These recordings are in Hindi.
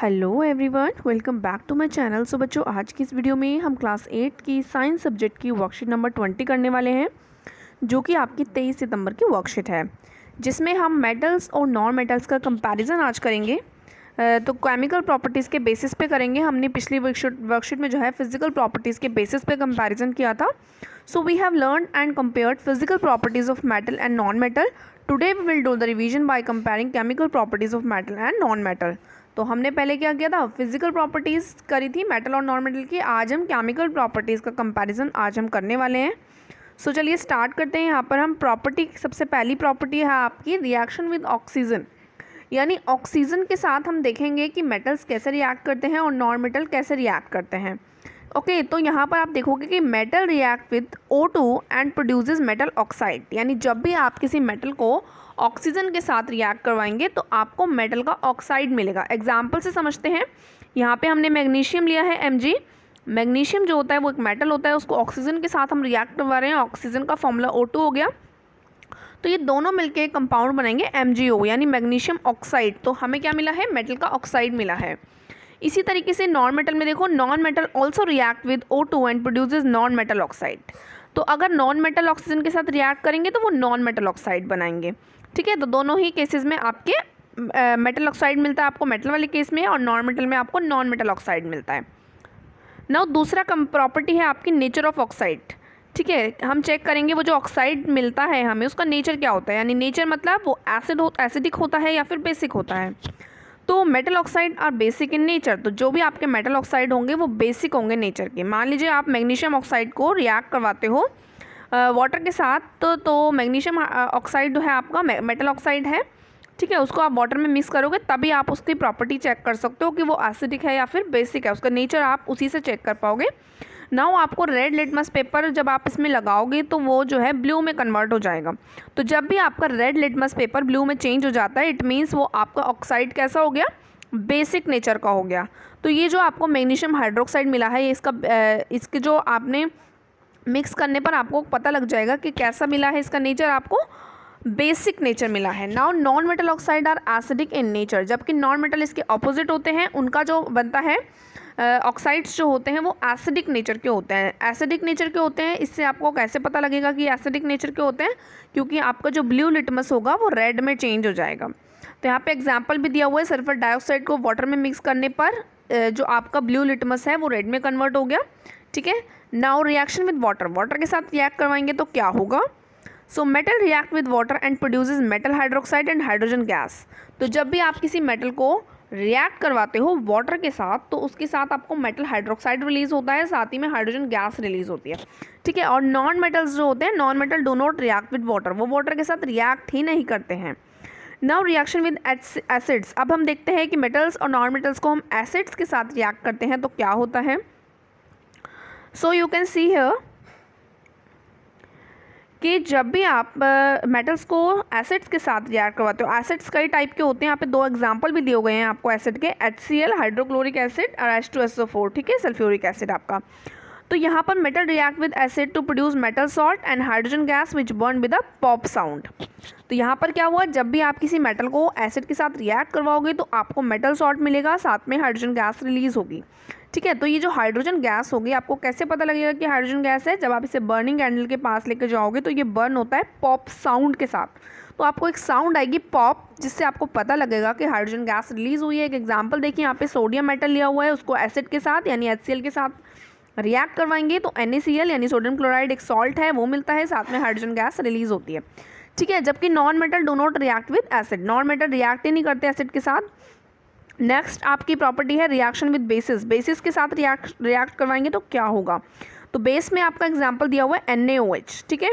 Hello everyone, welcome back to my channel. So बच्चों, आज की इस वीडियो में हम क्लास 8 की साइंस सब्जेक्ट की वर्कशीट नंबर 20 करने वाले हैं, जो कि आपकी 23 सितंबर की वर्कशीट है, जिसमें हम मेटल्स और नॉन मेटल्स का कंपैरिजन आज करेंगे। तो केमिकल प्रॉपर्टीज़ के बेसिस पे करेंगे। हमने पिछली वर्कशीट में जो है फिजिकल प्रॉपर्टीज़ के बेसिस पे कंपैरिजन किया था। So we have learn and compared physical properties of metal and non metal. Today we will do the revision by comparing chemical properties of metal and non metal. तो हमने पहले क्या किया था, फिजिकल प्रॉपर्टीज़ करी थी मेटल और नॉन मेटल की। आज हम केमिकल प्रॉपर्टीज़ का कंपैरिजन आज हम करने वाले हैं। सो चलिए स्टार्ट करते हैं। यहाँ पर हम प्रॉपर्टी, सबसे पहली प्रॉपर्टी है आपकी रिएक्शन विद ऑक्सीजन, यानी ऑक्सीजन के साथ हम देखेंगे कि मेटल्स कैसे रिएक्ट करते हैं और नॉन मेटल कैसे रिएक्ट करते हैं। ओके, तो यहाँ पर आप देखोगे कि metal react with O2 and produces metal oxide, यानी जब भी आप किसी मेटल को ऑक्सीजन के साथ रिएक्ट करवाएंगे तो आपको मेटल का ऑक्साइड मिलेगा। एग्जाम्पल से समझते हैं। यहाँ पे हमने मैग्नीशियम लिया है Mg। मैग्नीशियम जो होता है वो एक मेटल होता है, उसको ऑक्सीजन के साथ हम रिएक्ट करवा रहे हैं। ऑक्सीजन का फॉर्मूला O2 हो गया, तो ये दोनों मिलके कंपाउंड बनाएंगे MgO, यानी मैग्नीशियम ऑक्साइड। तो हमें क्या मिला है, मेटल का ऑक्साइड मिला है। इसी तरीके से नॉन मेटल में देखो, non metal also react with O2 and produces non metal oxide. तो अगर नॉन मेटल ऑक्सीजन के साथ रिएक्ट करेंगे तो वो नॉन मेटल ऑक्साइड बनाएंगे। ठीक है, तो दोनों ही केसेस में आपके मेटल ऑक्साइड मिलता है आपको मेटल वाले केस में, और नॉन मेटल में आपको नॉन मेटल ऑक्साइड मिलता है। नाउ दूसरा प्रॉपर्टी है आपकी नेचर ऑफ ऑक्साइड। ठीक है, हम चेक करेंगे वो जो ऑक्साइड मिलता है हमें, उसका नेचर क्या होता है। यानी नेचर मतलब वो एसिडिक होता है या फिर बेसिक होता है। तो metal oxide are basic in nature. तो जो भी आपके मेटल ऑक्साइड होंगे वो बेसिक होंगे नेचर के। मान लीजिए आप मैग्नीशियम ऑक्साइड को रिएक्ट करवाते हो वाटर के साथ, तो मैग्नीशियम ऑक्साइड जो है आपका मेटल ऑक्साइड है। ठीक है, उसको आप वाटर में मिक्स करोगे तभी आप उसकी प्रॉपर्टी चेक कर सकते हो कि वो एसिडिक है या फिर बेसिक है। उसका नेचर आप उसी से चेक कर पाओगे। नाउ आपको रेड लिटमस पेपर जब आप इसमें लगाओगे तो वो जो है ब्लू में कन्वर्ट हो जाएगा। तो जब भी आपका रेड लिटमस पेपर ब्लू में चेंज हो जाता है, इट मीन्स वो आपका ऑक्साइड कैसा हो गया, बेसिक नेचर का हो गया। तो ये जो आपको मैग्नीशियम हाइड्रोक्साइड मिला है, इसके जो आपने मिक्स करने पर आपको पता लग जाएगा कि कैसा मिला है, इसका नेचर आपको बेसिक नेचर मिला है। Now non metal oxide are acidic in nature, जबकि नॉन मेटल इसके ऑपोजिट होते हैं। उनका जो बनता है ऑक्साइड्स जो होते हैं वो एसिडिक नेचर के होते हैं। एसिडिक नेचर के होते हैं, इससे आपको कैसे पता लगेगा कि एसिडिक नेचर के होते हैं, क्योंकि आपका जो ब्लू लिटमस होगा वो रेड में चेंज हो जाएगा। तो यहाँ पे एग्जांपल भी दिया हुआ है, सल्फर डाइऑक्साइड को वाटर में मिक्स करने पर जो आपका ब्लू लिटमस है वो रेड में कन्वर्ट हो गया। ठीक है, now reaction with water, water के साथ रिएक्ट करवाएंगे तो क्या होगा। So metal react with water and produces metal hydroxide and hydrogen gas. तो जब भी आप किसी मेटल को रिएक्ट करवाते हो वाटर के साथ, तो उसके साथ आपको मेटल हाइड्रोक्साइड रिलीज होता है, साथ ही में हाइड्रोजन गैस रिलीज होती है। ठीक है, और नॉन मेटल्स जो होते हैं, non metal do not react with water, वो वाटर के साथ रिएक्ट ही नहीं करते हैं। Now reaction with acids. अब हम देखते हैं कि मेटल्स और नॉन मेटल्स को हम एसिड्स के साथ रिएक्ट करते हैं तो क्या होता है। So you can see here कि जब भी आप मेटल्स को एसिड्स के साथ रिएक्ट करवाते हो, एसिड्स कई टाइप के होते हैं। यहाँ पे दो एग्जांपल भी दिए हुए हैं आपको एसिड के, HCl हाइड्रोक्लोरिक एसिड और H2SO4। ठीक है, सल्फ्यूरिक एसिड आपका। तो यहाँ पर metal react with acid to produce metal salt and hydrogen gas which burn with a pop sound. तो यहाँ पर क्या हुआ, जब भी आप किसी मेटल को एसिड के साथ रिएक्ट करवाओगे तो आपको मेटल सॉल्ट मिलेगा, साथ में हाइड्रोजन गैस रिलीज होगी। ठीक है, तो ये जो हाइड्रोजन गैस होगी, आपको कैसे पता लगेगा कि हाइड्रोजन गैस है, जब आप इसे बर्निंग कैंडल के पास लेकर जाओगे तो ये बर्न होता है पॉप साउंड के साथ। तो आपको एक साउंड आएगी पॉप, जिससे आपको पता लगेगा कि हाइड्रोजन गैस रिलीज हुई है। एक एग्जांपल देखिए, यहाँ पे सोडियम मेटल लिया हुआ है, उसको एसिड के साथ यानी HCl के साथ रिएक्ट करवाएंगे तो NaCl यानी सोडियम क्लोराइड एक सॉल्ट है वो मिलता है, साथ में हाइड्रोजन गैस रिलीज होती है। ठीक है, जबकि non metal do not react with acid, non metal react ही नहीं करते एसिड के साथ। नेक्स्ट आपकी प्रॉपर्टी है रिएक्शन विद बेसिस। बेसिस के साथ रिएक्ट करवाएंगे तो क्या होगा। तो बेस में आपका एग्जांपल दिया हुआ है NaOH। ठीक है,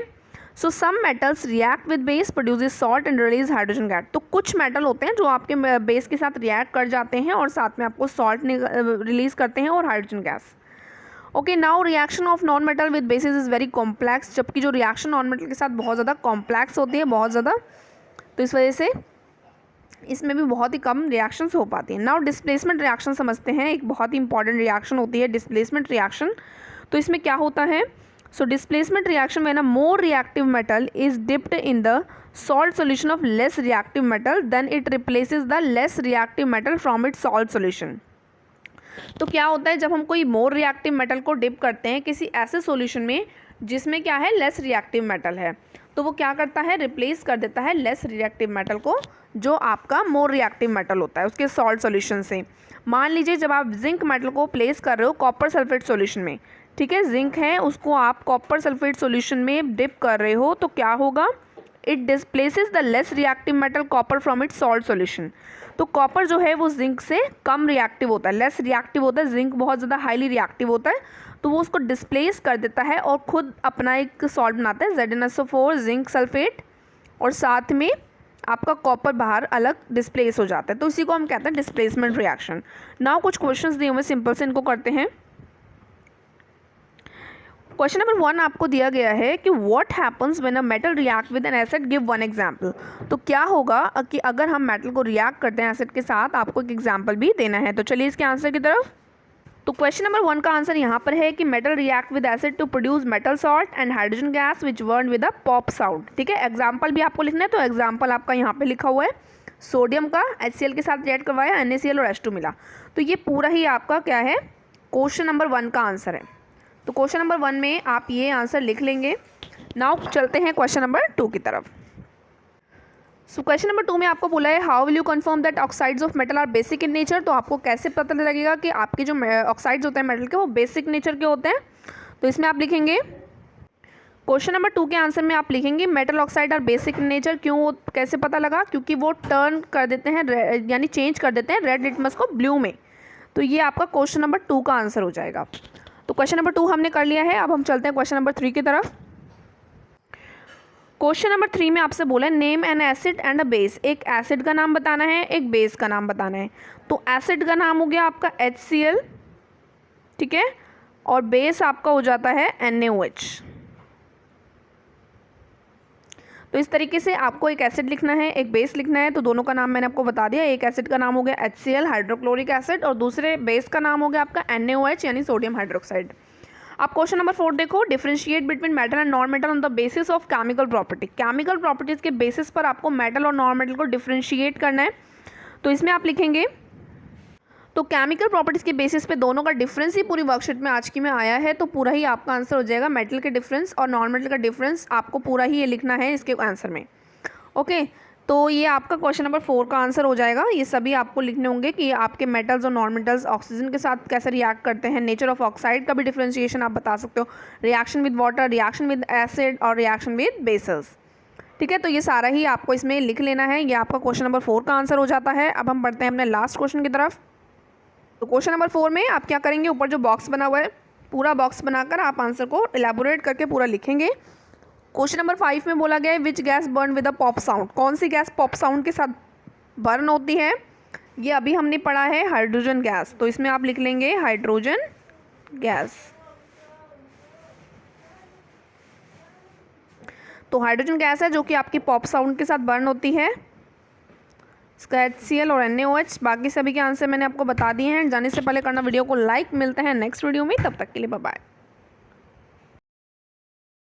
so some metals react with base produces salt and release hydrogen gas. तो कुछ मेटल होते हैं जो आपके बेस के साथ रिएक्ट कर जाते हैं और साथ में आपको सॉल्ट रिलीज करते हैं और hydrogen gas. Okay, now reaction of non metal with basis is very complex, जबकि जो रिएक्शन नॉन मेटल के साथ बहुत ज़्यादा कॉम्प्लेक्स होती है, बहुत ज़्यादा, तो इस वजह से इसमें भी बहुत ही कम रिएक्शंस हो पाती हैं। नाउ डिस्प्लेसमेंट रिएक्शन समझते हैं, एक बहुत ही इंपॉर्टेंट रिएक्शन होती है डिस्प्लेसमेंट रिएक्शन। तो इसमें क्या होता है, So displacement reaction when a more reactive metal is dipped in the salt solution of less reactive metal, then it replaces the less reactive metal from its salt solution. तो क्या होता है जब हम कोई मोर रिएक्टिव मेटल को डिप करते हैं किसी ऐसे सॉल्यूशन में जिसमें क्या है लेस रिएक्टिव मेटल है, तो वो क्या करता है रिप्लेस कर देता है लेस रिएक्टिव मेटल को जो आपका मोर रिएक्टिव मेटल होता है उसके सॉल्ट सॉल्यूशन से। मान लीजिए जब आप जिंक मेटल को प्लेस कर रहे हो कॉपर सल्फेट सॉल्यूशन में, ठीक है, जिंक है उसको आप कॉपर सल्फेट सॉल्यूशन में डिप कर रहे हो, तो क्या होगा, it displaces the less reactive metal copper from its salt solution. तो कॉपर जो है वो जिंक से कम रिएक्टिव होता है, लेस रिएक्टिव होता है, जिंक बहुत ज़्यादा हाईली रिएक्टिव होता है, तो वो उसको डिस्प्लेस कर देता है और ख़ुद अपना एक सॉल्ट बनाता है ZnSO4 जिंक सल्फेट, और साथ में आपका कॉपर बाहर अलग डिस्प्लेस हो जाता है, तो इसी को हम कहते हैं डिस्प्लेसमेंट रिएक्शन। नाउ कुछ क्वेश्चंस दिए हुए सिंपल से इनको करते हैं। क्वेश्चन नंबर 1 आपको दिया गया है कि what happens when a metal react with N acid, give one example. तो क्या होगा कि अगर हम मेटल को रिएक्ट करते हैं एसिड के साथ, आपको एक एग्जांपल भी देना है। तो चलिए इसके आंसर की तरफ। तो क्वेश्चन नंबर 1 का आंसर यहाँ पर है कि metal react with acid to produce metal salt and hydrogen gas which burn with a pop sound. ठीक है, एग्जाम्पल भी आपको लिखना है, तो एग्जाम्पल आपका यहाँ पे लिखा हुआ है, सोडियम का HCl के साथ रिएक्ट करवाया, NaCl और H2 मिला। तो ये पूरा ही आपका क्या है क्वेश्चन नंबर 1 का आंसर है। तो क्वेश्चन नंबर 1 में आप ये आंसर लिख लेंगे। नाउ चलते हैं क्वेश्चन नंबर 2 की तरफ। सो क्वेश्चन नंबर 2 में आपको बोला है how will you confirm that oxides of metal are basic in nature. तो आपको कैसे पता लगेगा कि आपके जो ऑक्साइड्स होते हैं मेटल के वो बेसिक नेचर के होते हैं। तो इसमें आप लिखेंगे क्वेश्चन नंबर 2 के आंसर में आप लिखेंगे metal oxide are basic in nature. क्यों, कैसे पता लगा, क्योंकि वो टर्न कर देते हैं यानी चेंज कर देते हैं रेड लिटमस को ब्लू में। तो ये आपका क्वेश्चन नंबर 2 का आंसर हो जाएगा। तो क्वेश्चन नंबर 2 हमने कर लिया है। अब हम चलते हैं क्वेश्चन नंबर 3 की तरफ। क्वेश्चन नंबर 3 में आपसे बोला है name N acid and a base. एक एसिड का नाम बताना है, एक बेस का नाम बताना है। तो एसिड का नाम हो गया आपका HCl, ठीक है, और बेस आपका हो जाता है NaOH। तो इस तरीके से आपको एक एसिड लिखना है, एक बेस लिखना है। तो दोनों का नाम मैंने आपको बता दिया। एक एसिड का नाम हो गया HCl हाइड्रोक्लोरिक एसिड, और दूसरे बेस का नाम हो गया आपका NaOH यानी सोडियम हाइड्रोक्साइड। आप क्वेश्चन नंबर 4 देखो, differentiate between metal and non metal on the basis of chemical property. Chemical properties के बेसिस पर आपको मेटल और नॉन मेटल को डिफरेंशिएट करना है। तो इसमें आप लिखेंगे, तो केमिकल प्रॉपर्टीज़ के बेसिस पे दोनों का डिफरेंस ही पूरी वर्कशीट में आज की में आया है। तो पूरा ही आपका आंसर हो जाएगा मेटल के डिफरेंस और नॉन मेटल का डिफरेंस, आपको पूरा ही ये लिखना है इसके आंसर में। ओके, तो ये आपका क्वेश्चन नंबर 4 का आंसर हो जाएगा। ये सभी आपको लिखने होंगे कि आपके मेटल्स और नॉन मेटल्स ऑक्सीजन के साथ कैसे रिएक्ट करते हैं। नेचर ऑफ ऑक्साइड का भी डिफरेंशिएशन आप बता सकते हो, reaction with water, reaction with acid और रिएक्शन विद बेसेस। ठीक है, तो ये सारा ही आपको इसमें लिख लेना है। ये आपका क्वेश्चन नंबर 4 का आंसर हो जाता है। अब हम बढ़ते हैं अपने लास्ट क्वेश्चन की तरफ। तो क्वेश्चन नंबर 4 में आप क्या करेंगे, ऊपर जो बॉक्स बना हुआ है पूरा बॉक्स बनाकर आप आंसर को इलेबोरेट करके पूरा लिखेंगे। क्वेश्चन नंबर 5 में बोला गया है which gas burn with a pop sound. कौन सी गैस पॉप साउंड के साथ बर्न होती है, ये अभी हमने पढ़ा है हाइड्रोजन गैस। तो इसमें आप लिख लेंगे हाइड्रोजन गैस। तो हाइड्रोजन गैस है जो कि आपकी पॉप साउंड के साथ बर्न होती है। इसका HCl और NaOH। बाकी सभी के आंसर मैंने आपको बता दिए हैं। जाने से पहले करना वीडियो को लाइक। मिलते हैं नेक्स्ट वीडियो में, तब तक के लिए बाय बाय।